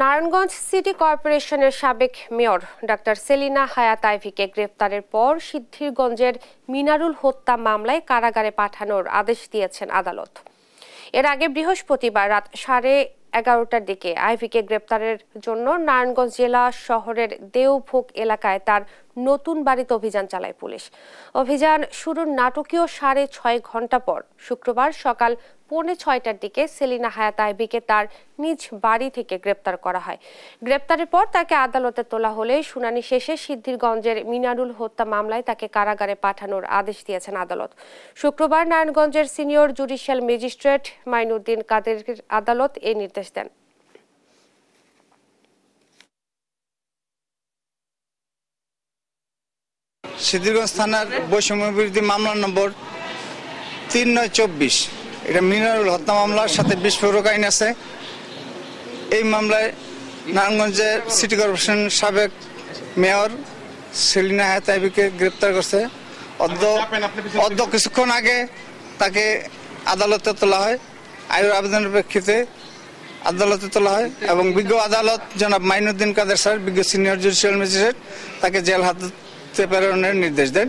Narayanganj city কর্পোরেশনের সাবেক mayor doctor Selina হায়াত আইভীকে গ্রেফতারের পর সিদ্ধিরগঞ্জের মিনারুল হত্যা মামলায় কারাগারে পাঠানোর আদেশ দিয়েছেন আদালত। এর আগে বৃহস্পতিবার রাত 11:30টার দিকে আইভীকে গ্রেফতারের জন্য নারায়ণগঞ্জ জেলা শহরের দেওভোগ এলাকায় তার নতুন বাড়িতে অভিযান চালায় পুলিশ। অভিযান শুরুর নাটকীয় 6.5 ঘন্টা পর শুক্রবার সকাল 6:45টার দিকে সেলিনা হায়াত আইভীকে তার নিজ বাড়ি থেকে গ্রেপ্তার করা হয়। গ্রেপ্তারের পর তাকে আদালতে তোলা হলে শুনানি শেষে সিদ্ধিরগঞ্জের মিনারুল হত্যা মামলায় তাকে কারাগারে পাঠানোর আদেশ দিয়েছেন আদালত। শুক্রবার নারায়ণগঞ্জের সিনিয়র জুডিশিয়াল ম্যাজিস্ট্রেট মাইনুদ্দিন কাদের আদালত এই নির্দেশ দেন। সিদ্ধিরগঞ্জ থানার বৈষম্য বিরোধী মামলা নম্বর 3924, এটা মিনারুল হত্যা মামলার সাথে বিস্ফোরক আইন আছে। এই মামলায় নারায়ণগঞ্জের সিটি কর্পোরেশন সাবেক মেয়র সেলিনা হায়াত আইভীকে গ্রেপ্তার করছে। অদ্য কিছুক্ষণ আগে তাকে আদালতে তোলা হয়, আইনের আবেদনের প্রেক্ষিতে আদালতে তোলা হয় এবং বিজ্ঞ আদালত জনাব মাইনুদ্দিন কাদের স্যার, বিজ্ঞ সিনিয়র জুডিশিয়াল ম্যাজিস্ট্রেট, তাকে জেল হাজতে প্রেরণের নির্দেশ দেন।